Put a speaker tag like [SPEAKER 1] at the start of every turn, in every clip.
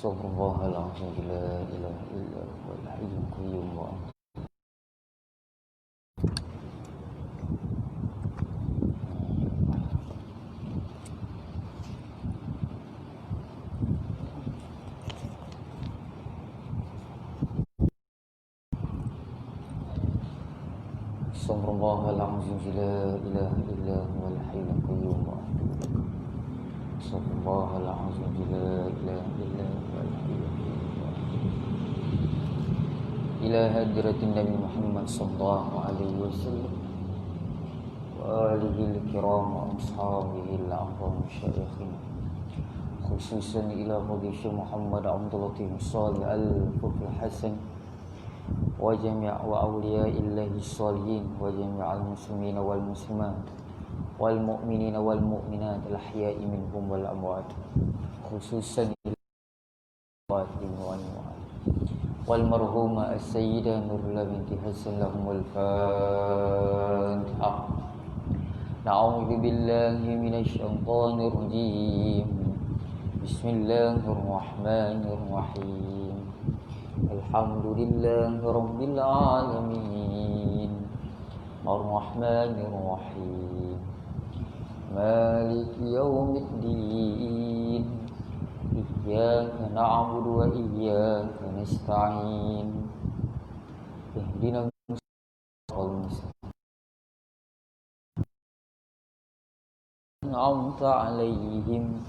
[SPEAKER 1] Astaghfirullahal azim, la ilaha illa huwal hayyul qayyum. Astaghfirullahal azim, la ilaha illa huwal hayyul qayyum. Astaghfirullahal azim, la ilaha illa huwal hayyul qayyum. Ila hadratin Nabi Muhammad sallallahu alaihi wasallam wa alihi al-kiram wa ashabihi al-a'zam syaikhin, khususan ila Fadil Muhammad Abdul Latif Salih Al-Fuqih Hasan wa jami' wa awliya'illahi salihin wa jami'al muslimina wal muslimat wal mu'minina wal mu'minat al-ahya'i minhum wal amwat, khususan ila Fatimah wal marhumah as-sayyidah Nurullah binti Hasan lahumul Fatihah. Na'udzu billahi minasy syaithanir rajim. Bismillahirrahmanirrahim. Alhamdulillahi rabbil alamin. Ar-Rahmanir Rahim. Maliki yaumiddin. Iyyaka na'budu wa iyyaka nasta'in. Ihdinas siratal mustaqim. An'amta 'alaihim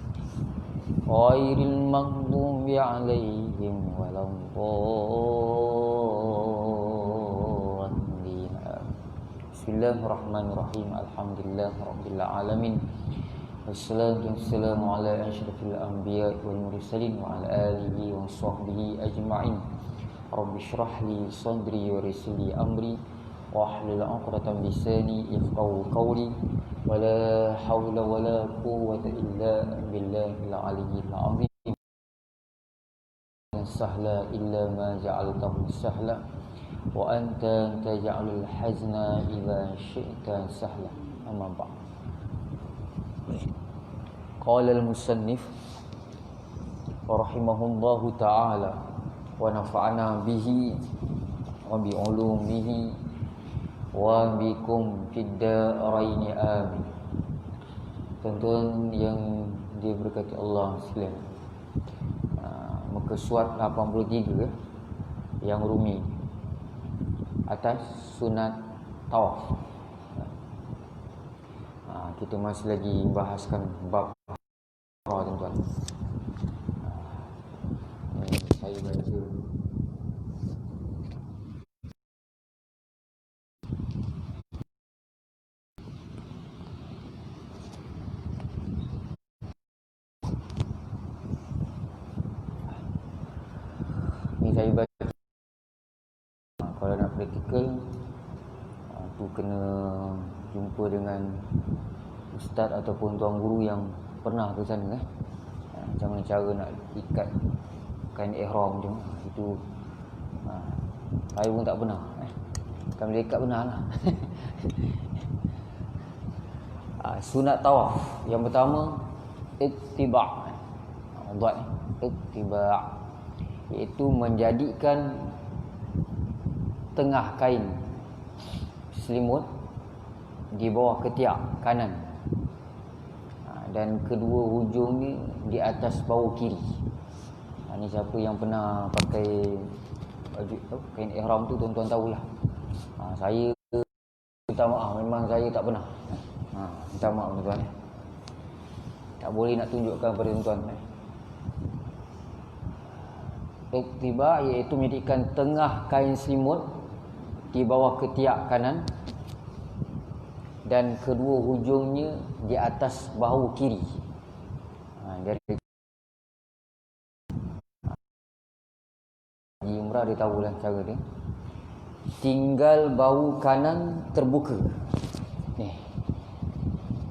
[SPEAKER 1] ghairil maghdubi 'alaihim waladdallin. Bismillahirrahmanirrahim. Alhamdulillahirabbil alamin. Wassalatu wassalamu ala asyrafil anbiya'i wal mursalin wa ala alihi wa sahbihi ajma'in. Rabbi shrah li sadri wa yassir li amri wahlul 'uqdatam min lisani yafqahu qawli. Wa la haula wa la quwwata illa billahil aliyyil 'azim. Sahla illa ma ja'altahu sahla wa anta taj'alul hazna idza syi'ta sahla. Amma ba'd. Qala al-musannif rahimahullahu ta'ala wa nafa'ana bihi wa bi ulumihi wa bikum fid daraini amin. Tuan-tuan yang diberkati Allah sekalian, muka surat 83 yang rumi atas sunat tawaf. Kita masih lagi bahaskan bab tuan-tuan. Saya baca ni, saya baca. Kalau nak praktikal tu kena jumpa dengan ustaz ataupun tuan guru yang pernah ke sana macam mana cara nak ikat kain ihram tu. Itu saya pun tak pernah. Kan boleh ikat benar lah. Sunat tawaf yang pertama ittiba'. Ittiba' iaitu menjadikan tengah kain selimut di bawah ketiak kanan dan kedua hujungnya di atas bahu kiri. Ini siapa yang pernah pakai baju kain ihram tu tuan-tuan tahulah. Saya minta maaf, memang saya tak pernah. Minta maaf tuan-tuan. Tak boleh nak tunjukkan pada tuan-tuan. Ittiba' iaitu menjadikan tengah kain selimut di bawah ketiak kanan dan kedua hujungnya di atas bahu kiri. Dari Umrah dia tahulah cara dia. Tinggal bahu kanan terbuka. Ni.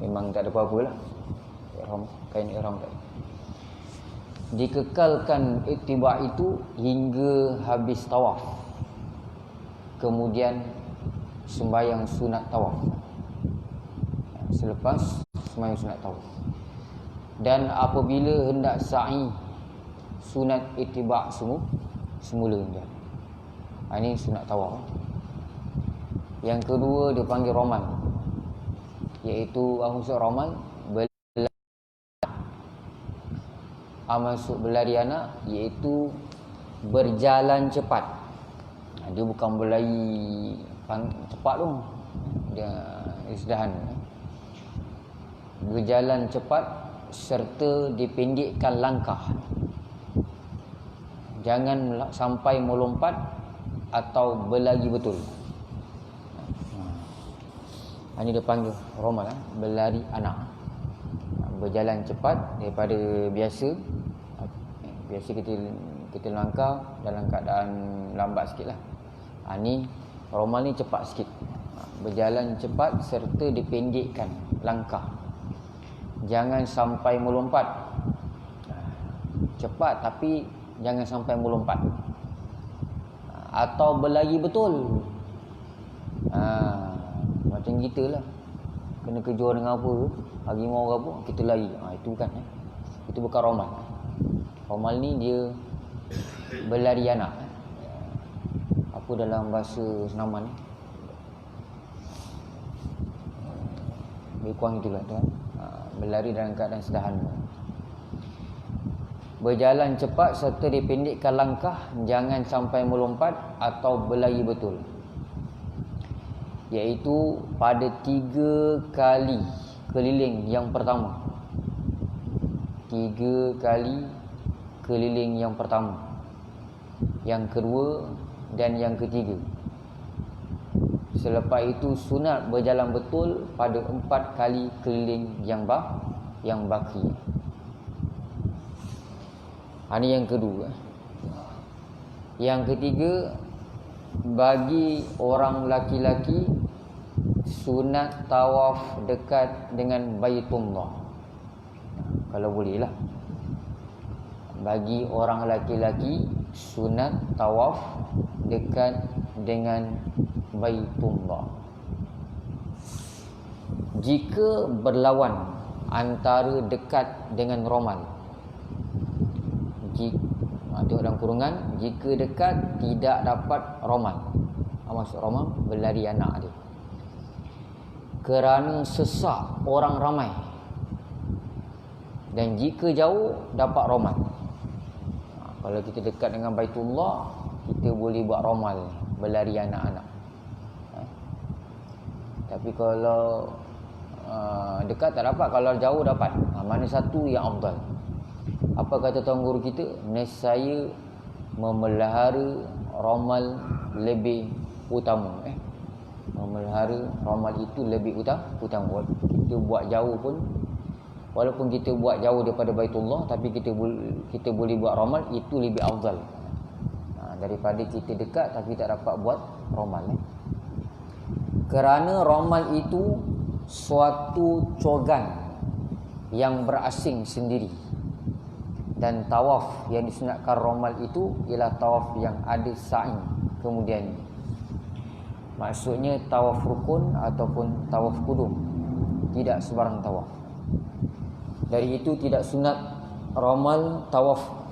[SPEAKER 1] Memang tak ada apa-apa lah. Kain ihram tak. Dikekalkan ittiba' itu hingga habis tawaf. Kemudian sembahyang sunat tawaf. Selepas sembahyang sunat tawaf. Dan apabila hendak sa'i sunat ittiba' semula tuan. Ini sunat tawaf. Yang kedua dia panggil romal, iaitu maksud romal masuk berlari anak, iaitu berjalan cepat. Dia bukan berlari cepat tu, dia isdahan. Berjalan cepat serta dipendekkan langkah. Jangan sampai melompat atau berlari betul. Ini dia panggil romal, berlari anak. Berjalan cepat daripada biasa. Biasa kita langkah dalam keadaan lambat sikit lah. Ni romal ni cepat sikit. Berjalan cepat serta dipendekkan langkah. Jangan sampai melompat. Cepat tapi jangan sampai melompat. Atau berlari betul. Macam kita lah, kena kejar dengan apa, harimau ke apa, kita lari. Itu bukan, itu bukan romal. Romal ni dia berlari anak. Apa dalam bahasa senaman ni, lebih kurang itulah tuan. Berlari dalam keadaan sederhana. Berjalan cepat serta dipendekkan langkah, jangan sampai melompat atau berlari betul. Iaitu pada 3 kali keliling yang pertama. 3 kali keliling yang pertama, yang kedua dan yang ketiga. Selepas itu sunat berjalan betul pada 4 kali keliling yang baki. Ini yang kedua. Yang ketiga, bagi orang laki-laki sunat tawaf dekat dengan Baitullah. Kalau boleh lah. Bagi orang laki-laki sunat tawaf dekat dengan Baitullah. Jika berlawan antara dekat dengan romal, tengok dalam kurungan, jika dekat tidak dapat romal. Maksud romal berlari anak dia. Kerana sesak orang ramai. Dan jika jauh dapat romal. Kalau kita dekat dengan Baitullah, kita boleh buat romal, berlari anak-anak. Tapi kalau dekat tak dapat, kalau jauh dapat. Mana satu yang afdal? Apa kata tuan guru kita? Nescaya memelihara romal lebih utama. Memelihara romal itu lebih utama. Kita buat jauh pun, walaupun kita buat jauh daripada Baitullah, tapi kita boleh buat romal, itu lebih afdal daripada kita dekat tapi tak dapat buat romal. Kerana romal itu suatu cogan yang berasing sendiri. Dan tawaf yang disunatkan romal itu ialah tawaf yang ada sa'i kemudian. Maksudnya tawaf rukun ataupun tawaf kudum. Tidak sebarang tawaf. Dari itu tidak sunat romal tawaf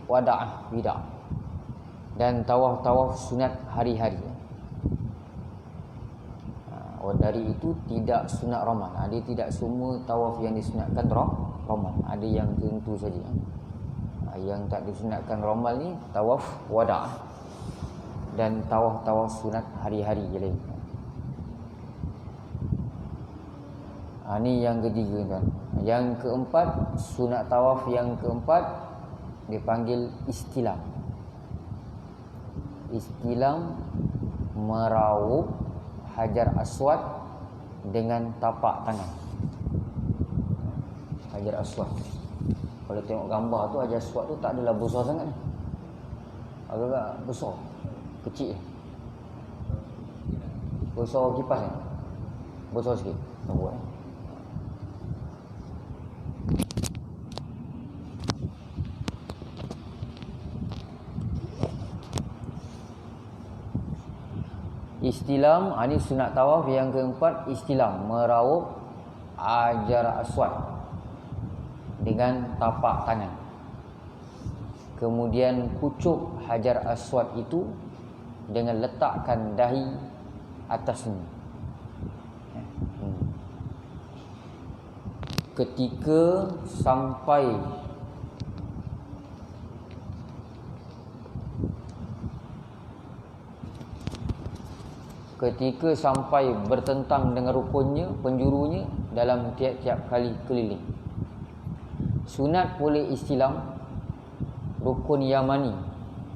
[SPEAKER 1] wada', dan tawaf sunat hari-hari. Dari itu tidak sunat romal. Ada tidak semua tawaf yang disunatkan romal. Ada yang tertentu saja. Yang tak disunatkan romal ni tawaf wada' dan tawaf sunat hari-hari je lain. Ini yang ketiga tuan. Yang keempat, sunat tawaf yang keempat dipanggil istilam. Istilam meraup Hajar Aswad dengan tapak tangan. Hajar Aswad. Kalau tengok gambar tu, Hajar Aswad tu tak adalah besar sangat. Agak-agak besar. Kecil. Besar kipas ni. Besar sikit. Nampak Istilam, ini sunat tawaf yang keempat. Istilam, meraup Hajar Aswad dengan tapak tangan. Kemudian kucuk Hajar Aswad itu dengan letakkan dahi atasnya. Ketika sampai bertentang dengan rukunnya, penjurunya dalam tiap-tiap kali keliling. Sunat oleh istilam rukun Yamani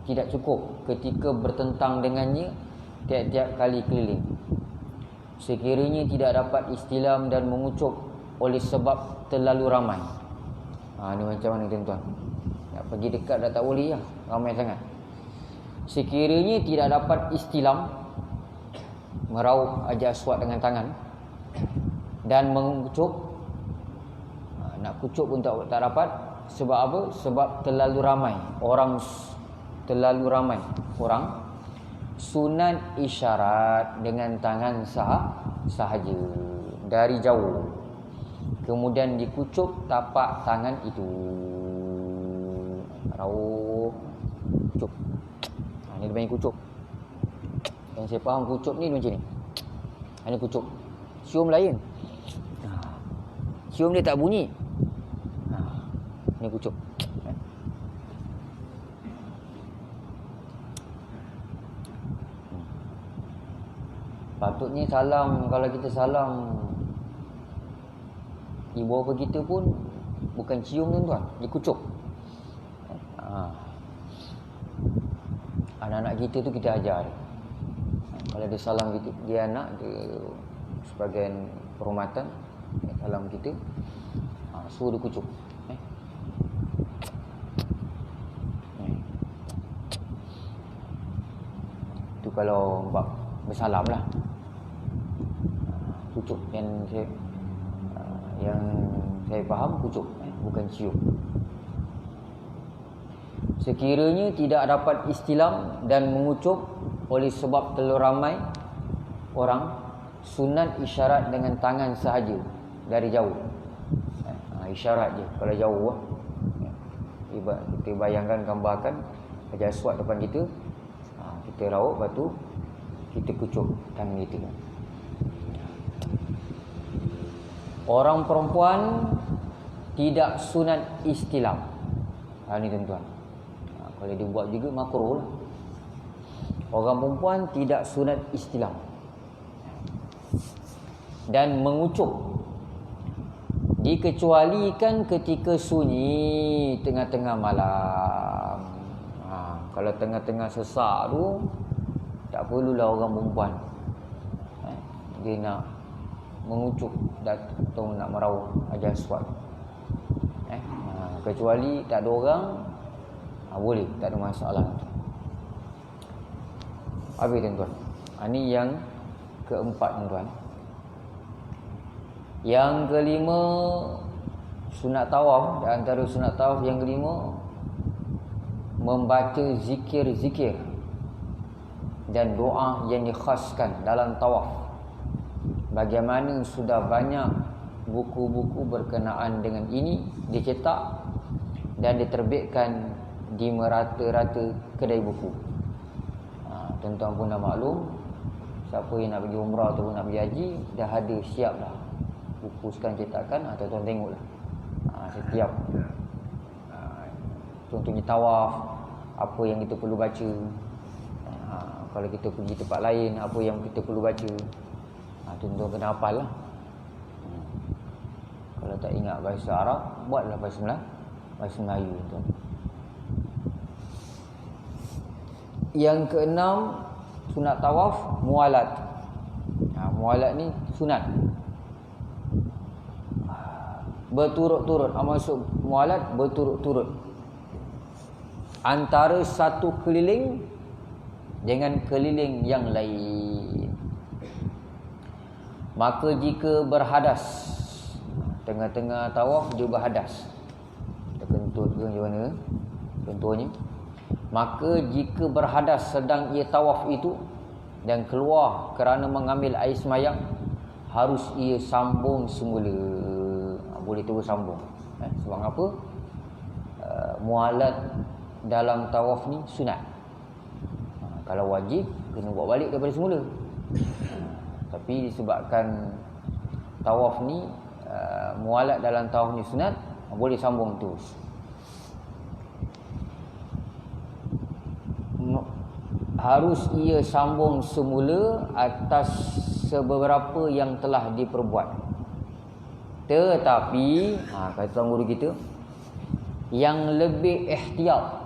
[SPEAKER 1] tidak cukup ketika bertentang dengannya tiap-tiap kali keliling. Sekiranya tidak dapat istilam dan mengucuk oleh sebab terlalu ramai. Ni macam mana tuan-tuan? Nak pergi dekat dah tak boleh lah, ramai sangat. Sekiranya tidak dapat istilam, meraup Hajar Aswad dengan tangan dan mengucuk, nak kucuk pun tak dapat. Sebab apa? Sebab terlalu ramai orang. Sunat isyarat dengan tangan sahaja dari jauh. Kemudian dikucuk tapak tangan itu. Rauh kucuk. Ni dia panggil kucuk. Yang saya faham kucuk ni macam ni. Ini kucuk. Cium lain. Cium dia tak bunyi. Ini kucuk. Patutnya salam, kalau kita salam ibu bapa kita pun bukan cium tuan-tuan, dikucuk. Anak-anak kita tu kita ajar dia. Kalau dia salam kita, dia anak, dia sebagai perhormatan salam kita, suruh dia kucuk. Itu kalau bersalam lah. Kucuk yang saya faham kucuk, bukan cium. Sekiranya tidak dapat istilam dan mengucuk oleh sebab terlalu ramai orang, sunat isyarat dengan tangan sahaja dari jauh. Isyarat je kalau jauh. Kita bayangkan, gambarkan Hajar Aswad depan kita, kita raup, lepas tu kita kucuk tangan kita. Orang perempuan tidak sunat istilam. Ni tuan-tuan, kalau dia buat juga makruh lah. Orang perempuan tidak sunat istilam dan mengucuk, dikecualikan ketika sunyi tengah-tengah malam. Kalau tengah-tengah sesak tu, tak perlulah orang perempuan dia nak mengucuk atau nak meraup Hajar Aswad. Kecuali tak ada orang, boleh, tak ada masalah. Habis tuan-tuan. Ini yang keempat tuan-tuan. Yang kelima, sunat tawaf. Di antara sunat tawaf yang kelima, membaca zikir-zikir dan doa yang dikhaskan dalam tawaf. Bagaimana sudah banyak buku-buku berkenaan dengan ini dicetak dan diterbitkan di merata-rata kedai buku. Tuan-tuan pun dah maklum, siapa yang nak pergi umrah ataupun nak pergi haji, dah ada siap dah buku sekarang cetakan. Tuan-tuan tengoklah, setiap contohnya tawaf, apa yang kita perlu baca. Kalau kita pergi tempat lain, apa yang kita perlu baca. Tuan-tuan kena hafal lah. Kalau tak ingat bahasa Arab, buatlah bahasa Melayu tuan. Yang keenam, sunat tawaf mualat. Mualat ni sunat berturut-turut. Maksud mualat berturut-turut antara satu keliling dengan keliling yang lain. Maka jika berhadas, tengah-tengah tawaf dia berhadas, terkentut ke macam mana contohnya, maka jika berhadas sedang ia tawaf itu dan keluar kerana mengambil air semayang, harus ia sambung semula. Boleh terus sambung. Sebab apa? Mualat dalam tawaf ni sunat. Kalau wajib kena buat balik daripada semula. Tapi disebabkan tawaf ni mualat dalam tawaf ni sunat, boleh sambung terus. Harus ia sambung semula atas sebeberapa yang telah diperbuat. Tetapi kata tuan guru kita, yang lebih ihtiyat.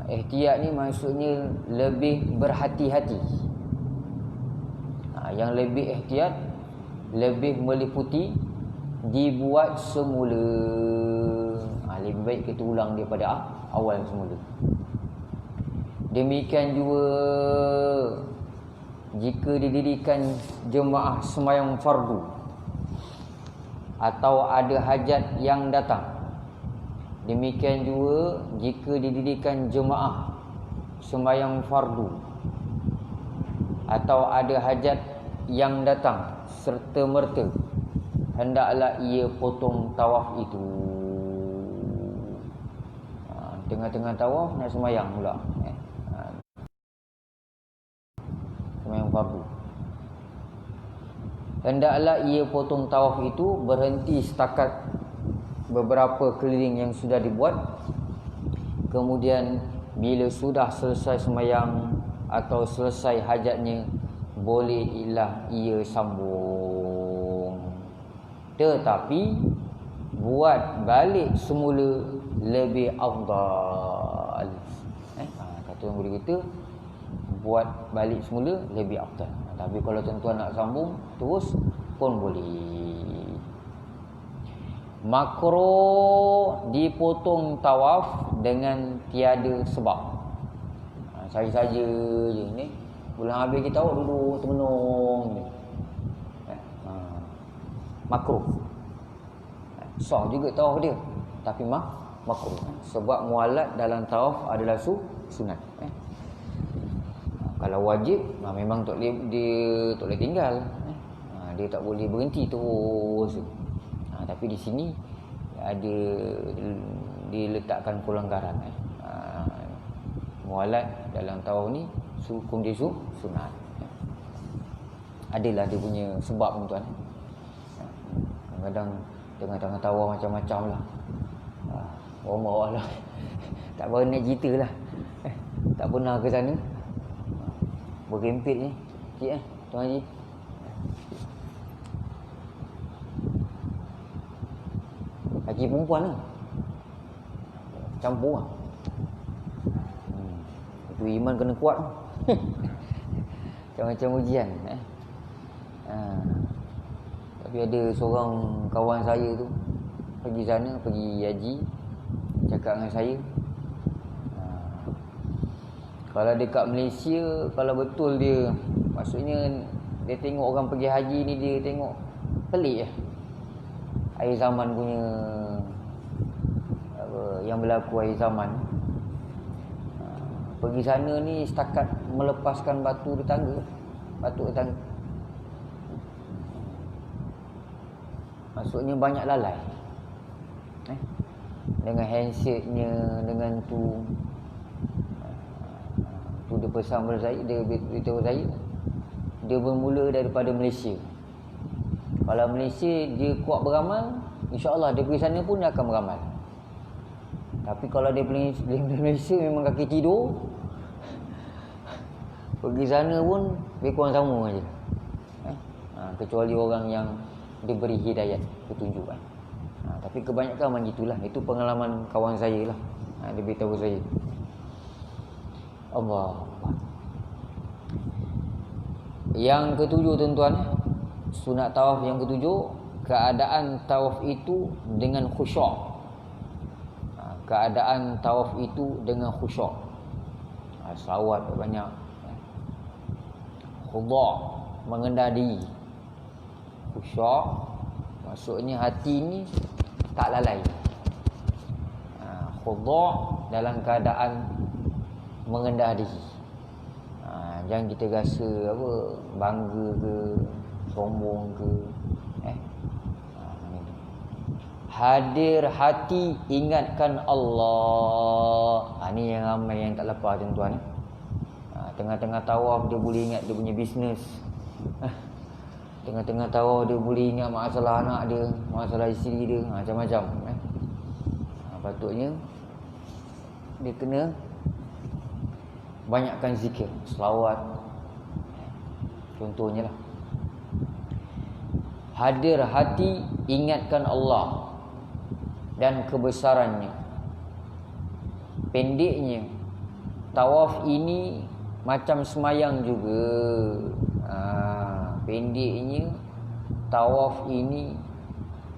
[SPEAKER 1] Ihtiyat ni maksudnya lebih berhati-hati. Yang lebih ihtiyat, lebih meliputi dibuat semula. Lebih baik kita ulang daripada awal semula. Demikian juga jika didirikan jemaah sembahyang fardu atau ada hajat yang datang. Demikian juga jika didirikan jemaah sembahyang fardu atau ada hajat yang datang serta merta, hendaklah ia potong tawaf itu. Tengah-tengah tawaf nak sembahyang pula. Sembahyang fardu. Hendaklah ia potong tawaf itu, berhenti setakat beberapa keliling yang sudah dibuat. Kemudian bila sudah selesai sembahyang atau selesai hajatnya, bolehlah ia sambung. Tetapi buat balik semula lebih afdal. Kata orang guru kita, buat balik semula lebih afdal. Tapi kalau tuan-tuan nak sambung terus pun boleh. Makruh dipotong tawaf dengan tiada sebab. Saja-saja je ni. Bulan habis kita awak duduk termenung ni. Makruh. Sah juga tawaf dia, tapi makruh. Sebab mualat dalam tawaf adalah sunat. Kalau wajib, memang tak boleh tinggal. Dia tak boleh berhenti terus. Tapi di sini ada diletakkan pelanggaran. Mualat dalam tawaf ni hukum dia sunat. Adalah dia punya sebab, tuan. Kadang-kadang tengah-tengah tawaf macam-macam lah. Orang bawah lah. Tak pernah nak cerita lah. Tak pernah ke sana. Berkempit ni. Cik Tuan Haji. Laki perempuan lah. Campur lah. Itu iman kena kuat. Macam-macam ujian. Tapi ada seorang kawan saya tu pergi sana, pergi haji, cakap dengan saya, kalau dekat Malaysia, kalau betul dia, maksudnya dia tengok orang pergi haji ni, dia tengok pelik lah. Akhir zaman punya yang berlaku akhir zaman. Pergi sana ni setakat melepaskan batu di tangga. Maksudnya banyak lalai. Dengan handshake-nya, dengan tu dia pesan pada saya, dia beritahu saya, dia bermula daripada Malaysia. Kalau Malaysia dia kuat beramal, insya-Allah dia pergi sana pun dia akan beramal. Tapi kalau dia pergi Malaysia memang kaki tidur, pergi sana pun lebih kurang sama aja. Kecuali orang yang diberi hidayat, petunjuk. Tapi kebanyakan macam itulah. Itu pengalaman kawan saya lah. Dia beritahu saya. Allah. Yang ketujuh, tuan-tuan, sunat tawaf yang ketujuh, keadaan tawaf itu dengan khusyuk. Keadaan tawaf itu dengan khusyuk. Salawat banyak. Khudu', mengendah diri. Khusyuk maksudnya hati ni tak lalai. Khudu' dalam keadaan mengendah diri. Jangan kita rasa bangga ke, sombong ke. Hadir hati ingatkan Allah. Ni yang ramai yang tak lepas tuan-tuan. Tengah-tengah tawaf dia boleh ingat dia punya bisnes. Tengah-tengah tawaf dia boleh ingat masalah anak dia, masalah isteri dia, macam-macam. Patutnya dia kena banyakkan zikir, selawat. Contohnya lah. Hadir hati ingatkan Allah dan kebesarannya. Pendeknya, tawaf ini macam semayang juga. Pendeknya, tawaf ini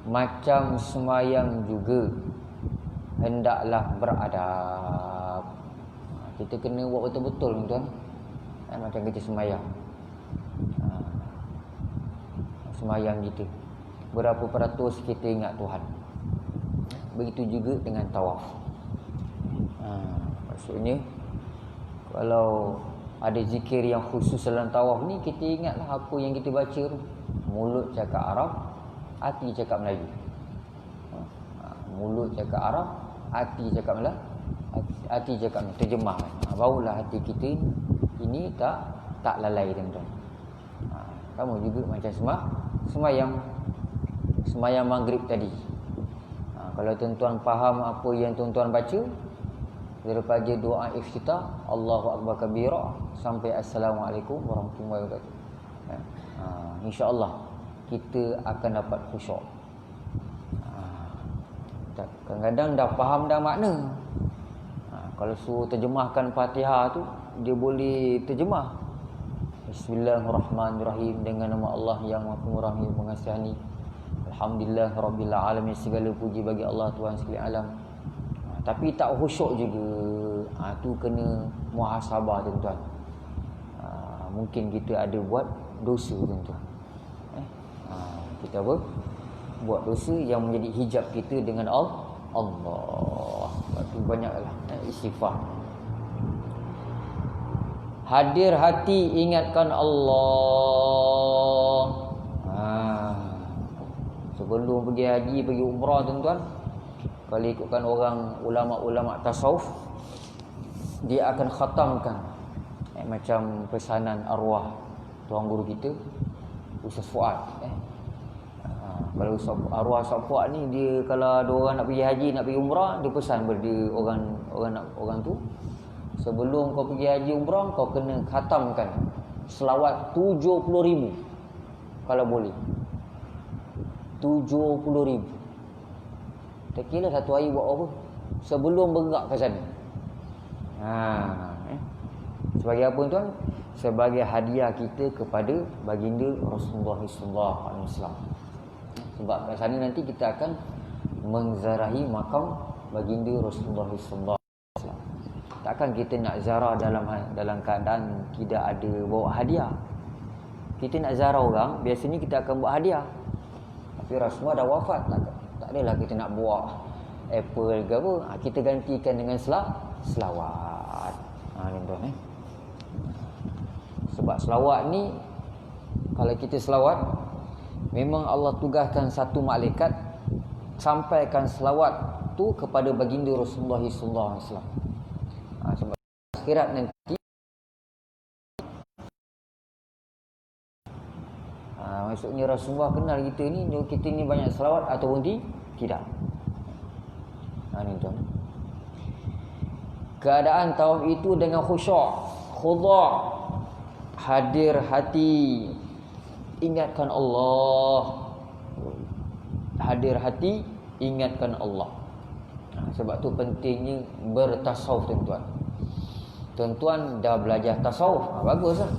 [SPEAKER 1] macam semayang juga. Hendaklah beradab. Kita kena buat betul-betul tuan. Macam kita semayang. Semayang kita, berapa peratus kita ingat Tuhan. Begitu juga dengan tawaf. Maksudnya kalau ada zikir yang khusus dalam tawaf ni, kita ingatlah apa yang kita baca tu. Mulut cakap Arab, hati cakap Melayu. Mulut cakap Arab, hati cakap Melayu, hati cakap Melayu. Terjemahkan. Barulah hati kita ini tak lalai tuan-tuan. Kamu juga macam semayang maghrib tadi. Kalau tuan-tuan faham apa yang tuan-tuan baca, daripada doa iftitah Allahu Akbar kabira sampai Assalamualaikum warahmatullahi wabarakatuh, insya-Allah kita akan dapat khusyuk. Kadang-kadang dah faham dah makna. Kalau suruh terjemahkan Fatihah tu, dia boleh terjemah Bismillahirrahmanirrahim, dengan nama Allah yang Maha Pemurah yang Mengasihani. Alhamdulillah Rabbil Alamin, segala puji bagi Allah Tuhan sekalian alam. Tapi tak khusyuk juga. Tu kena muhasabah tuan-tuan. Mungkin kita ada buat dosa tuan-tuan. Kita apa? Buat dosa yang menjadi hijab kita dengan Allah. Itu banyaklah istighfar. Hadir hati ingatkan Allah. Sebelum pergi haji, pergi umrah tuan-tuan, kalau ikutkan orang ulama-ulama tasawuf, dia akan khatamkan macam pesanan arwah tuan guru kita Ustaz Fuad. Kalau arwah Ustaz Fuad ni, dia kalau ada orang nak pergi haji, nak pergi umrah, dia pesan pada orang tu, sebelum kau pergi haji umrah, kau kena khatamkan selawat 70,000 kalau boleh. 70,000. Tak kira satu hari buat apa sebelum bergerak ke sana. Sebagai apa tuan? Sebagai hadiah kita kepada baginda Rasulullah SAW. Sebab kat sana nanti kita akan mengzarahi makam baginda Rasulullah SAW. Takkan kita nak ziarah dalam keadaan tidak ada bawa hadiah. Kita nak ziarah orang, biasanya kita akan buat hadiah. Tapi Rasulullah dah wafat, tak adalah kita nak bawa apple ke apa. Kita gantikan dengan selawat. Tuan-tuan. Sebab selawat ni, kalau kita selawat, memang Allah tugaskan satu malaikat sampaikan selawat tu kepada baginda Rasulullah SAW. Sebab akhirat nanti, maksudnya Rasulullah kenal kita ni banyak selawat ataupun tidak. Ni tuan. Keadaan tawaf itu dengan khusyuk, khudu', hadir hati ingatkan Allah. Hadir hati ingatkan Allah. Sebab tu pentingnya bertasawuf tuan-tuan. Tuan-tuan dah belajar tasawuf, baguslah.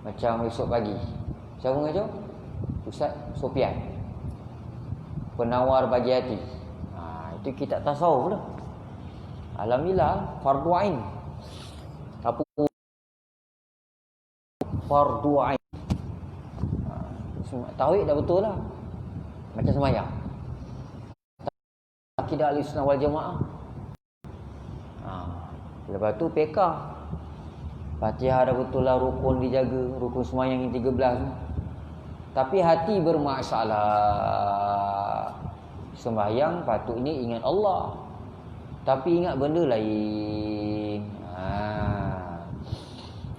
[SPEAKER 1] Macam esok pagi, siapa mengajar? Ustaz Sofian, penawar bagi hati. Itu kitab tasawuf dah. Alhamdulillah, fardu ain. Apa fardu ain? Tauhid dah betul lah. Macam semayang. Akidah Ahlussunnah wal Jamaah. Lepas tu PK. Fatihah dah betul lah, rukun dijaga, rukun semayang yang 13 tu. Tapi hati bermasalah. Sembahyang patutnya ingat Allah, tapi ingat benda lain.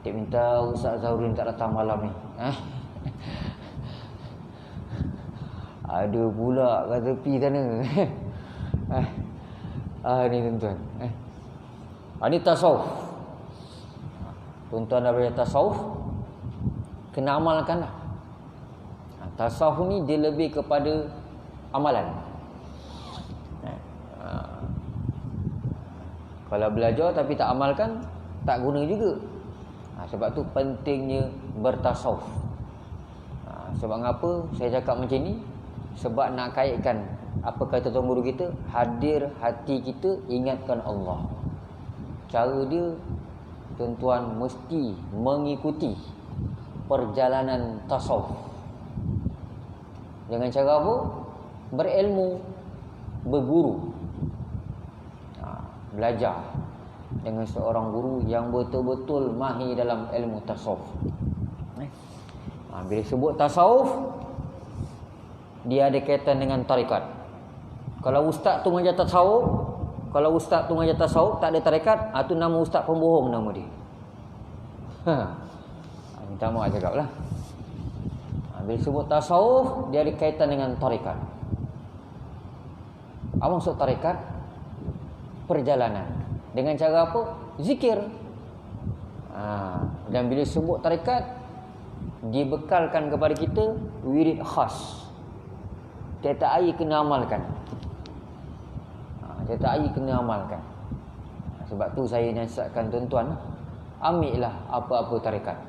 [SPEAKER 1] Tak minta Ustaz Zaurin tak datang malam ni. Ada pula kat tepi sana. Ni tuan-tuan. Ini tasawuf. Tuan-tuan dah belajar tasawuf, kena amalkanlah. Tasawuf ni dia lebih kepada amalan. Kalau belajar tapi tak amalkan, tak guna juga. Sebab tu pentingnya bertasawuf. Sebab apa saya cakap macam ni? Sebab nak kaitkan apa kata tuan guru kita, hadir hati kita ingatkan Allah. Cara dia, tuan-tuan mesti mengikuti perjalanan tasawuf. Dengan cara apa? Berilmu, berguru, belajar dengan seorang guru yang betul-betul mahir dalam ilmu tasawuf. Bila sebut tasawuf, dia ada kaitan dengan tarekat. Kalau ustaz tu mengajar tasawuf, tak ada tarekat, itu nama ustaz pembohong nama dia. Minta maaf cakap lah. Bila sebut tasawuf, dia ada kaitan dengan tarekat. Apa maksud tarekat? Perjalanan. Dengan cara apa? Zikir. Dan bila sebut tarekat, dibekalkan kepada kita wirid khas. Tiap-tiap hari kena amalkan. Sebab tu saya nasihatkan tuan-tuan, ambillah apa-apa tarekat.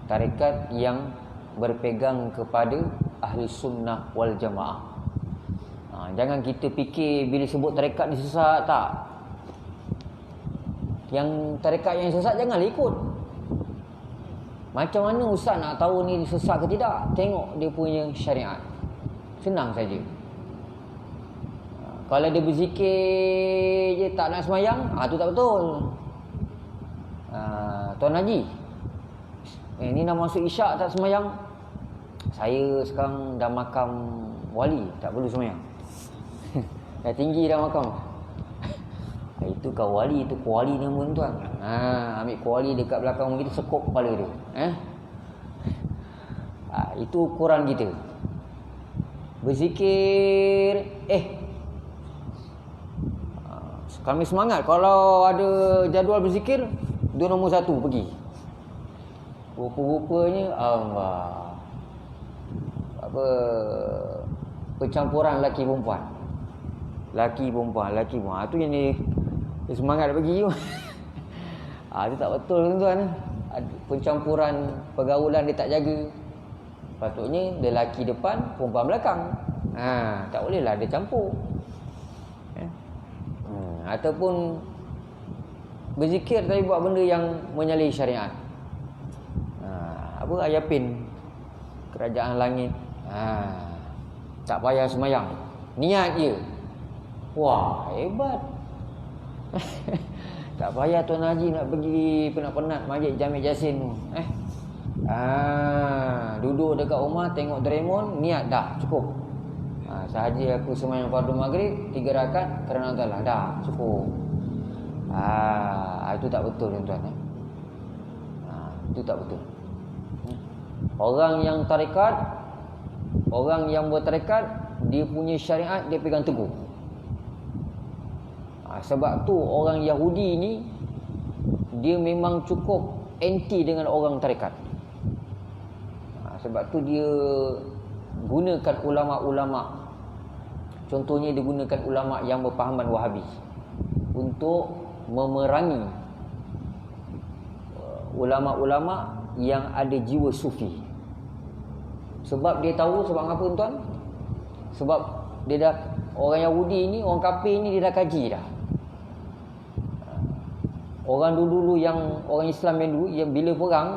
[SPEAKER 1] Tarekat yang berpegang kepada ahli sunnah wal jamaah. Jangan kita fikir bila sebut tarekat ni sesat, tak. Yang tarekat yang sesat janganlah ikut. Macam mana ustaz nak tahu ni sesat ke tidak? Tengok dia punya syariat. Senang saja. Kalau dia berzikir je tak nak semayang, tu tak betul. Tuan Haji, ni nak masuk isyak tak semayang. Saya sekarang dah makam wali, tak perlu semayang. Dah tinggi dah makam. Itu kau wali, itu kuali nama tuan. Ambil kuali dekat belakang kita, sekop kepala dia. Itu ukuran kita. Berzikir, kami semangat kalau ada jadual berzikir, dia nombor 1 pergi. Rupa-rupanya Allah. Percampuran lelaki perempuan. Lelaki perempuan. Itu yang dia semangat nak pergi. Itu tak betul tuan-tuan. Pencampuran pergaulan dia tak jaga. Patutnya dia lelaki depan, perempuan belakang. Tak bolehlah dia campur. Ataupun berzikir tapi buat benda yang menyalahi syariat. Ayapin kerajaan langit. Tak payah semayang, niat je. Wah, hebat. Tak payah Tuan Haji nak pergi penat-penat masjid Jami' Jasin tu. Duduk dekat rumah tengok Doraemon, niat dah, cukup. Sahaja aku semayang fardu maghrib 3 rakaat kerana Allah, dah cukup. Itu tak betul tuan-tuan. Itu tak betul. Orang yang tarekat, orang yang bertarekat, dia punya syariat dia pegang teguh. Sebab tu orang Yahudi ni, dia memang cukup anti dengan orang tarekat. Sebab tu dia gunakan ulama-ulama. Contohnya dia gunakan ulama yang berpahaman Wahabi untuk memerangi ulama-ulama yang ada jiwa sufi. Sebab dia tahu, sebab apa tuan? Sebab dia dah, orang Yahudi ni, orang kafir ni, dia dah kaji dah. Orang dulu-dulu yang, orang Islam yang dulu, yang bila perang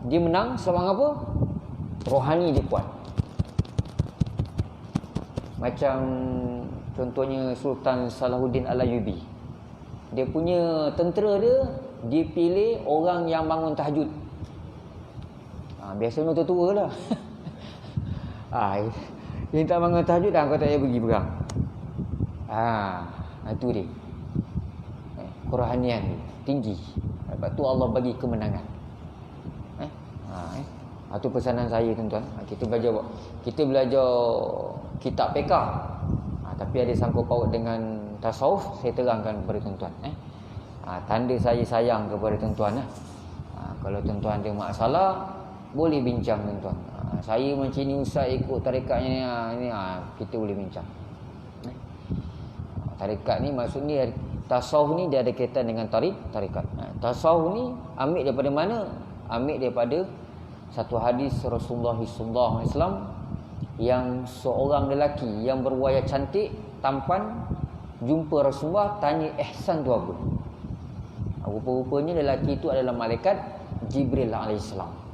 [SPEAKER 1] dia menang sebab apa? Rohani dia kuat. Macam contohnya Sultan Salahuddin Al-Ayyubi, dia punya tentera dia pilih orang yang bangun tahajud. Biasanya tua-tua lah. Dia tak bangun tahajud dah kau tak payah pergi perang. Itu dia. Kerohanian dia tinggi. Sebab tu Allah bagi kemenangan. Itu pesanan saya tuan-tuan. Kita belajar kitab fiqh. Tapi ada sangkut paut dengan tasawuf, saya terangkan kepada tuan-tuan. Tanda saya sayang kepada tuan-tuan. Kalau tuan-tuan ada masalah, boleh bincang tuan-tuan. Saya macam ni ustaz ikut tarikatnya ni, kita boleh bincang. Tarikat ni maksudnya tasawuf ni dia ada kaitan dengan tarikat. Tasawuf ni ambil daripada mana? Ambil daripada satu hadis Rasulullah sallallahu alaihi wasallam yang seorang lelaki yang berwajah cantik, tampan, jumpa Rasulullah, tanya ihsan tu apa? Rupa-rupanya lelaki itu adalah malaikat Jibril alaihissalam.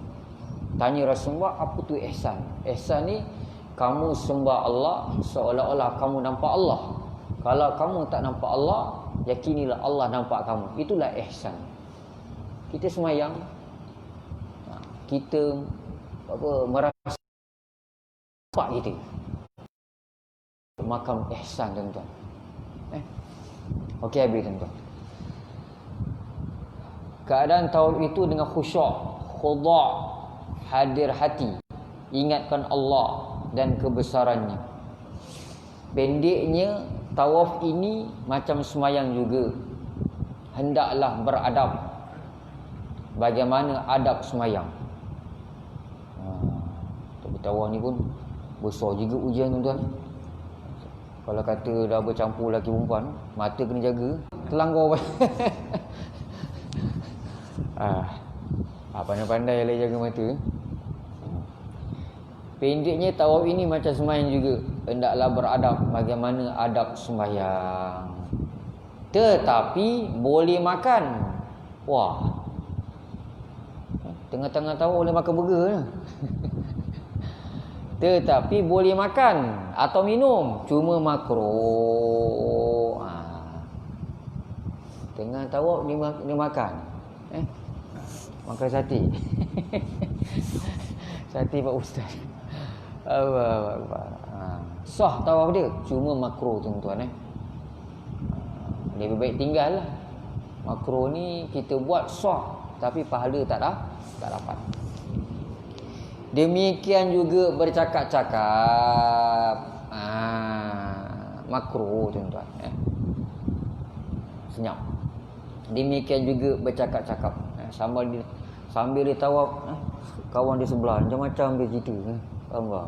[SPEAKER 1] Tanya Rasulullah, apa tu ihsan? Ihsan ni kamu sembah Allah seolah-olah kamu nampak Allah. Kalau kamu tak nampak Allah, yakinilah Allah nampak kamu. Itulah ihsan. Kita semayang, kita merasa kita makam ihsan tuan-tuan. Okey, habis tuan-tuan. Keadaan tawaf itu dengan khusyuk, khudu', hadir hati, ingatkan Allah dan kebesarannya. Pendeknya, tawaf ini macam semayang juga. Hendaklah beradab. Bagaimana adab semayang? Tapi tawaf ni pun besar juga ujian tuan-tuan. Kalau kata dah bercampur lelaki perempuan, mata kena jaga, terlanggar. Pandai-pandai lah jaga mata. Pendeknya tawaf ini macam sembahyang juga. Hendaklah beradab bagaimana adab sembahyang. Tetapi boleh makan. Wah. Tengah-tengah tawaf boleh makan burger lah. Tetapi boleh makan atau minum, cuma makruh. Tengah tawaf dia makan. Makan sate. Sate Pak Ustaz. Sah tawaf dia, cuma makruh tuan-tuan. Lebih baik tinggal lah. Makruh ni kita buat sah, tapi pahala tak dapat. Demikian juga bercakap-cakap. Makruh tuan-tuan. Senyap. Demikian juga bercakap-cakap. Sambil dia tawaf, kawan dia sebelah macam-macam dia cerita. Faham tak?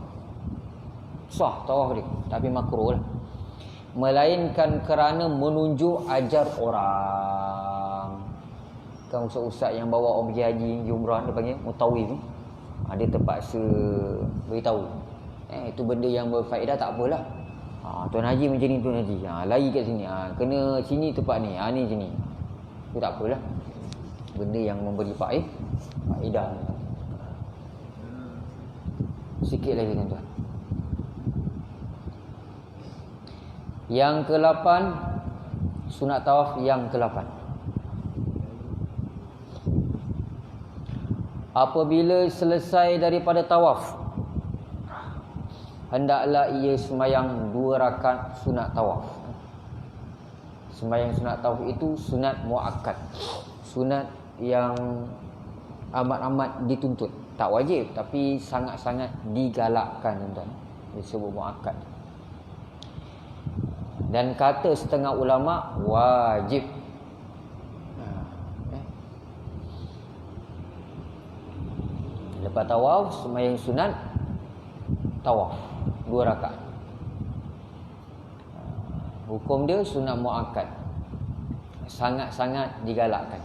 [SPEAKER 1] Sah tawaf dia, tapi makruh lah. Melainkan kerana menunjuk ajar orang. Kan ustaz-ustaz yang bawa orang pergi haji, pergi umrah, dia panggil mutawif. Dia terpaksa beritahu. Itu benda yang berfaedah, tak apalah. Tuan haji macam ni, tuan haji. Lari kat sini. Kena sini tempat ni. Ni sini. Itu tak apalah. Benda yang memberi faedah. Sikit lagi tuan-tuan. Yang ke-8, sunat tawaf yang ke-8. Apabila selesai daripada tawaf, hendaklah ia sembahyang 2 rakaat sunat tawaf. Sembahyang sunat tawaf itu sunat muakkad. Sunat yang amat-amat dituntut. Tak wajib, tapi sangat-sangat digalakkan tuan-tuan. Disebut muakkad. Dan kata setengah ulama wajib. Lepas tawaf, sembahyang sunat tawaf 2 rakaat. Hukum dia sunat muakkad. Sangat-sangat digalakkan.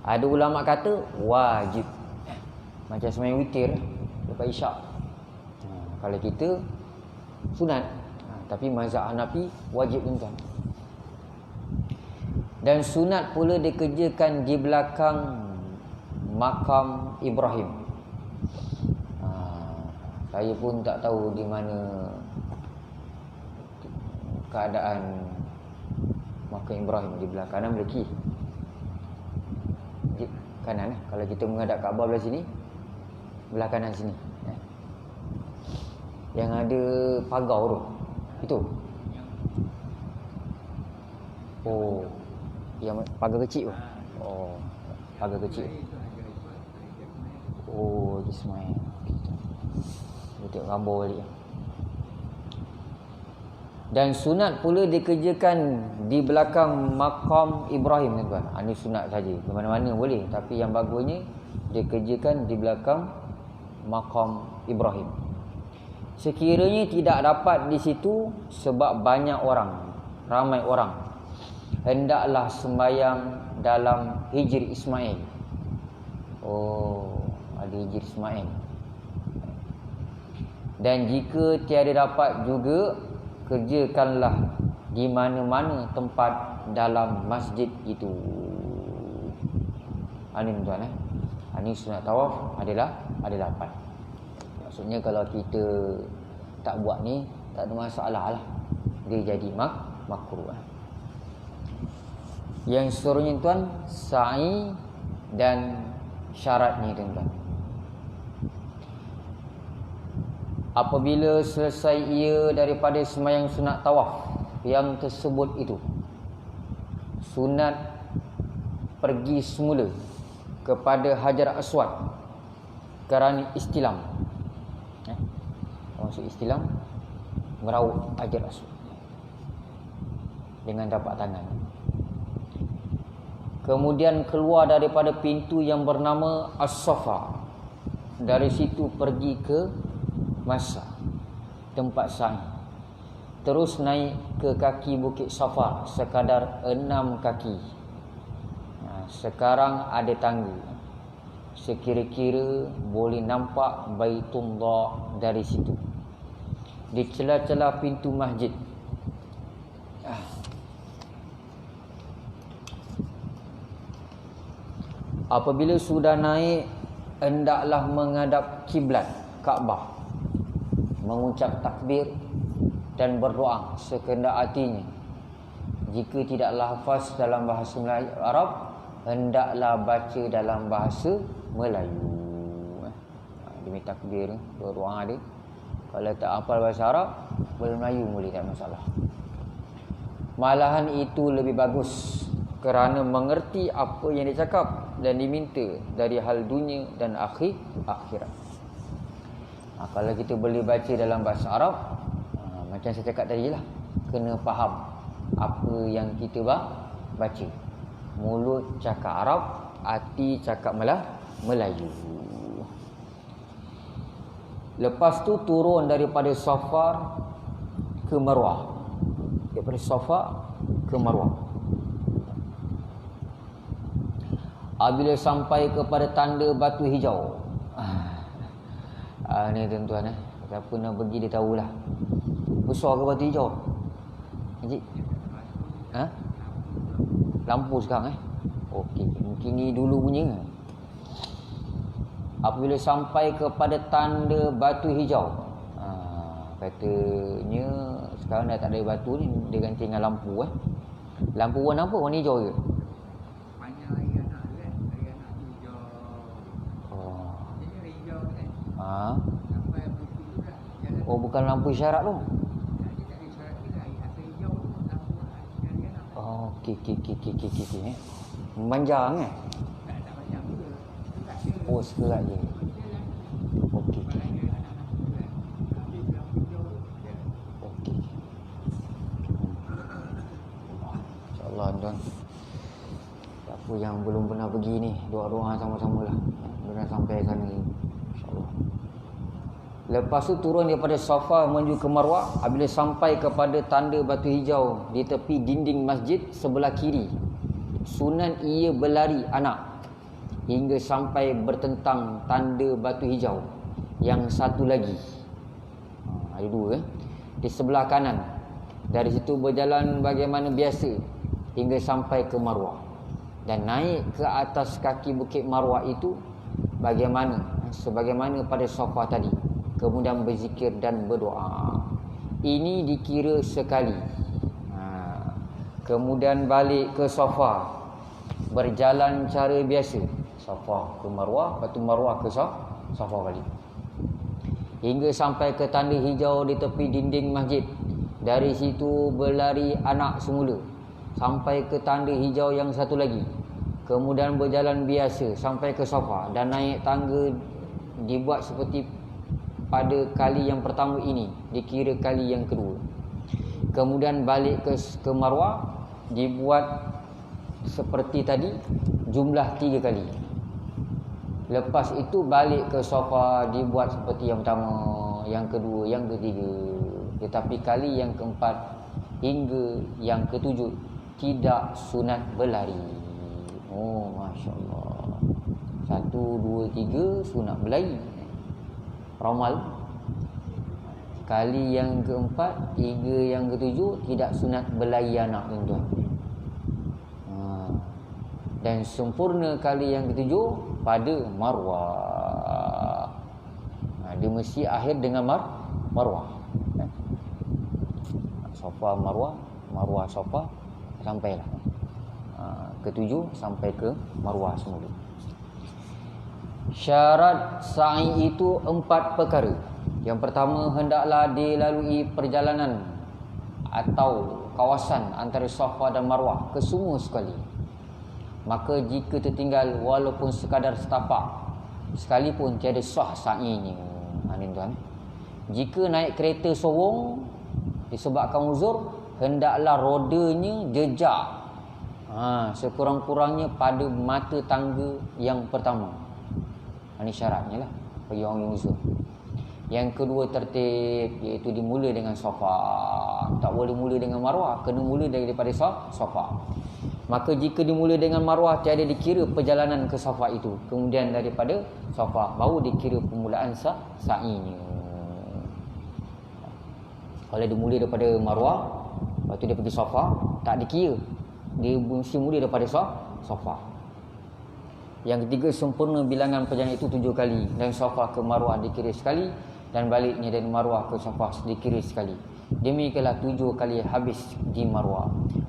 [SPEAKER 1] Ada ulama kata wajib. Macam sembahyang witir lepas isyak. Kalau kita sunat, tapi mazhab Hanafi wajib tuan-tuan. Dan sunat pula dikerjakan di belakang makam Ibrahim. Saya pun tak tahu di mana keadaan makam Ibrahim, di belah kanan belah kiri. Di kanan kalau kita menghadap Kaabah belah sini, belah kanan sini. Yang ada pagar tu. Itu. Oh. Yang pagar kecil tu. Oh. Pagar kecil. Oh, Ismail. Kita tengok gambar balik. Dan sunat pula dikerjakan di belakang makam Ibrahim, tuan. Ini sunat saja. Di mana-mana boleh, tapi yang bagusnya dikerjakan di belakang makam Ibrahim. Sekiranya tidak dapat di situ sebab banyak orang, ramai orang, hendaklah sembahyang dalam hijr Ismail. Oh, ada hijr Ismail. Dan jika tiada dapat juga, kerjakanlah di mana-mana tempat dalam masjid itu. Ini tuan ini sunat tawaf ada 8. Maksudnya kalau kita tak buat ni, tak ada masalah lah. Dia jadi makruh. Yang seterusnya tuan, sa'i dan syaratnya tuan. Apabila selesai ia daripada sembahyang sunat tawaf yang tersebut itu, sunat pergi semula kepada Hajar Aswad kerana istilam. Maksud istilam, meraup Hajar Aswad dengan tapak tangan. Kemudian keluar daripada pintu yang bernama As-Safa. Dari situ pergi ke Masa, tempat sa'i. Terus naik ke kaki Bukit Safar sekadar 6 kaki. Sekarang ada tangga. Sekira-kira boleh nampak Baitullah dari situ. Di celah-celah pintu masjid. Apabila sudah naik, hendaklah menghadap kiblat Kaabah, mengucap takbir dan berdoa sekehendak hatinya. Jika tidaklah hafaz dalam bahasa Melayu Arab, hendaklah baca dalam bahasa Melayu. Demi takbir, berdoa dia. Kalau tak hafal bahasa Arab, boleh Melayu boleh, tak masalah. Malahan itu lebih bagus kerana mengerti apa yang dicakap dan diminta dari hal dunia dan akhirat. Kalau kita boleh baca dalam bahasa Arab, macam saya cakap tadi lah, kena faham apa yang kita baca. Mulut cakap Arab, hati cakap Melayu. Lepas tu turun daripada Safar ke Marwah. Daripada Safar ke Marwah. Apabila sampai kepada tanda batu hijau. Ni tuan-tuan siapa nak pergi dia tahulah. Besar ke batu hijau? Encik? Lampu sekarang Okey, mungkin ni dulu punya. Apabila sampai kepada tanda batu hijau, katanya sekarang dah tak ada batu ni, dia ganti dengan lampu Lampu warna apa? Warna hijau ke?
[SPEAKER 2] Banyak air anak tu kan. Air anak tu hijau.
[SPEAKER 1] Oh.
[SPEAKER 2] Jadi air hijau tu kan. Sampai begitu tu dah.
[SPEAKER 1] Oh, bukan lampu isyarat tu.
[SPEAKER 2] Dia tak ada isyarat tu dah. Asal hijau tu lampu nyari anak.
[SPEAKER 1] Oh, okey. Memanjang
[SPEAKER 2] Tak banyak juga. Tak ada.
[SPEAKER 1] Oh, sekerat je. Okey. Okey. InsyaAllah tuan. Siapa yang belum pernah pergi ni, doa-doa sama-sama lah. Mudah sampai sana insyaAllah. Lepas tu turun daripada Safa menuju ke Marwah. Apabila sampai kepada tanda batu hijau di tepi dinding masjid sebelah kiri, sunat ia berlari anak hingga sampai bertentang tanda batu hijau yang satu lagi. Ada dua di sebelah kanan. Dari situ berjalan bagaimana biasa hingga sampai ke Marwah. Dan naik ke atas kaki bukit Marwah itu sebagaimana pada Safa tadi. Kemudian berzikir dan berdoa. Ini dikira sekali. Kemudian balik ke Safa, berjalan cara biasa. Safa ke Marwah, lepas tu Marwah ke Safa balik. hingga sampai ke tanda hijau di tepi dinding masjid. Dari situ berlari anak semula sampai ke tanda hijau yang satu lagi. Kemudian berjalan biasa sampai ke sofa dan naik tangga dibuat seperti pada kali yang pertama ini, dikira kali yang kedua. Kemudian balik ke Marwah, dibuat seperti tadi, jumlah 3 kali. Lepas itu balik ke sofa, dibuat seperti yang pertama, yang kedua, yang ketiga. Tetapi kali yang keempat hingga yang ketujuh tidak sunat berlari. Oh, Masya Allah. 1, 2, 3 sunat berlari. Ramal. Kali yang keempat, 3 yang ketujuh tidak sunat berlari anak, tuan-tuan. Dan sempurna kali yang ketujuh pada Marwah. Dia mesti akhir dengan Marwah. Sofa Marwah, Marwah sofa, sampailah. Ketujuh sampai ke Marwah semula. Syarat sa'i itu 4 perkara. Yang pertama, hendaklah dilalui perjalanan atau kawasan antara Safa dan Marwah kesemua sekali. Maka jika tertinggal walaupun sekadar setapak sekalipun tiada sah sa'inya. Tuan. Jika naik kereta sorong disebabkan uzur, hendaklah rodanya jejak sekurang-kurangnya pada mata tangga yang pertama. Ini syaratnya lah bagi orang yang uzur. Yang kedua tertib, iaitu dimula dengan Safa. Tak boleh mula dengan Marwah, kena mula daripada Safa. Maka jika dimula dengan Marwah, tiada dikira perjalanan ke Safa itu. Kemudian daripada Safa baru dikira permulaan sa'inya. Kalau dimula daripada Marwah, lepas tu dia pergi Safa, tak dikira. Dia mesti mula daripada Safa. Yang ketiga, sempurna bilangan perjalanan itu 7 kali. Dan Safa ke Marwah dikira sekali, dan baliknya dari Marwah ke Safa dikira sekali. Demikianlah 7 kali habis di Marwah.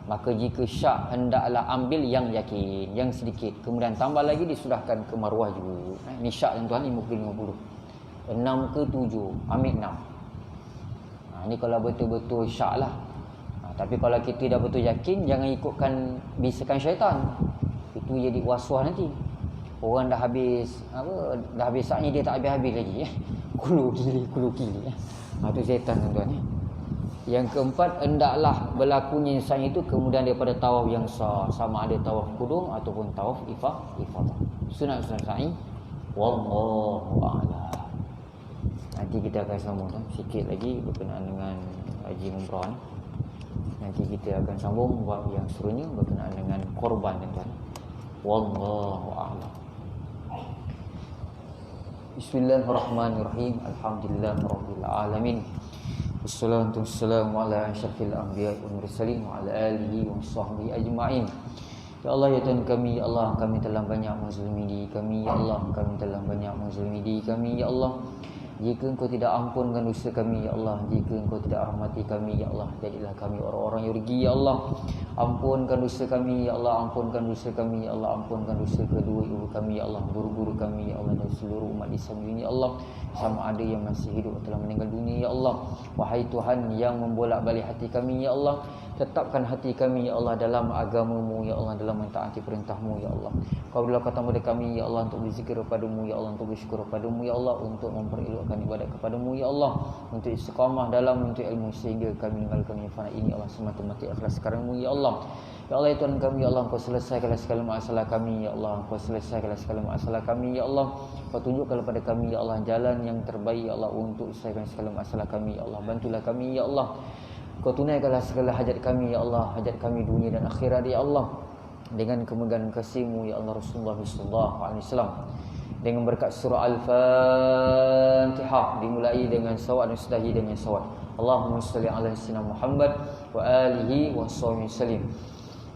[SPEAKER 1] Maka jika syak, hendaklah ambil yang yakin, yang sedikit. Kemudian tambah lagi disudahkan ke Marwah juga. Ini syak tuan-tuan, 50-50. 6 ke 7, ambil 6. Ini kalau betul-betul syak lah. Tapi kalau kita dah betul yakin, jangan ikutkan bisikan syaitan. Itu jadi waswas nanti. Orang dah habis dah habis saatnya dia tak habis-habis lagi. Kulu kili. Itu syaitan tuan-tuan. Yang keempat, hendaklah berlakunya sa'i itu kemudian daripada tawaf yang sah, sama ada tawaf kudung ataupun tawaf ifadah. Sunat sa'i. Wallahu a'lam. Nanti kita akan sambung sikit lagi berkenaan dengan haji umrah ni. Nanti kita akan sambung bab yang seterusnya berkenaan dengan korban, tuan-tuan. Wallahu a'lam. Bismillahirrahmanirrahim. Alhamdulillahirabbil alamin. Wassalatu wassalamu ala asyrafil anbiya'i wal mursalin wa ala alihi wa sahbihi ajma'in. Ya Allah, ya Tuhan kami, ya Allah, kami telah banyak menzalimi diri kami, ya Allah, kami telah banyak menzalimi diri kami, ya Allah. Jika Engkau tidak ampunkan dosa kami, ya Allah, jika Engkau tidak rahmati kami, ya Allah, jadilah kami orang-orang yang rugi, ya Allah. Ampunkan dosa kami, ya Allah, ampunkan dosa kami, ya Allah, ampunkan dosa kedua ibu kami, ya Allah, guru-guru kami, ya Allah, dan seluruh umat Islam ini, ya Allah, sama ada yang masih hidup atau telah meninggal dunia, ya Allah. Wahai Tuhan yang membolak-balik hati kami, ya Allah, tetapkan hati kami, ya Allah, dalam agama-Mu, ya Allah, dalam mentaati perintah-Mu, ya Allah. Kau berilah kata kepada kami, ya Allah, untuk berzikir kepada-Mu, ya Allah, untuk bersyukur kepada-Mu, ya Allah, untuk memperilokkan ibadat kepada-Mu, ya Allah, untuk istiqamah dalam menuntut ilmu sehingga kami meninggalkan dunia fana ini, ya Allah, semata-mata ikhlas kerana-Mu, ya Allah. Ya Allah, ya Tuhan kami, ya Allah, Engkau selesaikanlah segala masalah kami, ya Allah, Engkau selesaikanlah segala masalah kami, ya Allah. Kau tunjukkan kepada kami, ya Allah, jalan yang terbaik, ya Allah, untuk selesaikan segala masalah kami, ya Allah. Bantulah kami, ya Allah. Kau tunaikanlah segala hajat kami, ya Allah, hajat kami dunia dan akhirat, ya Allah, dengan kemegahan kasih-Mu, ya Allah, Rasulullah sallallahu alaihi wasallam. Dengan berkat surah Al-Fatihah dimulai dengan salawat dan sudahi dengan salawat. Allahumma shalli ala sayyidina Muhammad wa alihi wa sahbihi sallim.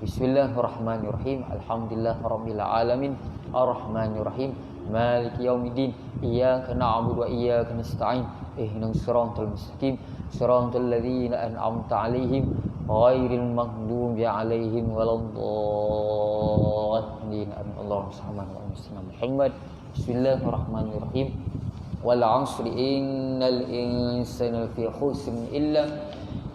[SPEAKER 1] Bismillahirrahmanirrahim. Alhamdulillahirabbil alamin. Arrahmanirrahim. Maliki yaumiddin. Iyyaka na'budu wa iyyaka nasta'in. Ihdinas siratal mustaqim. Siratal ladzina an'amta 'alaihim ghairil maghdubi 'alaihim waladdallin. Allahumma shalli ala sayyidina Muhammad. Bismillahirrahmanirrahim. wal 'asri innal insana lafi khusr illa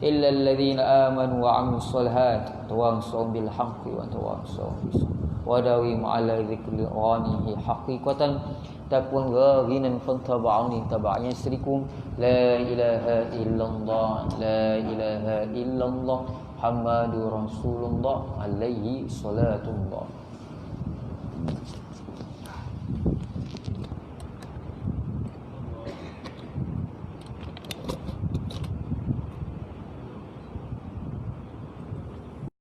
[SPEAKER 1] alladhina amanu wa 'amilus solihati tawasaw bil haqqi wa tawasaw bis sabr wa dawim 'ala dzikri ghanihi haqiqatan takun ghaginan fantaba'uni taba'nya istrikum la ilaha illallah Muhammadur Rasulullah alaihi salatullah.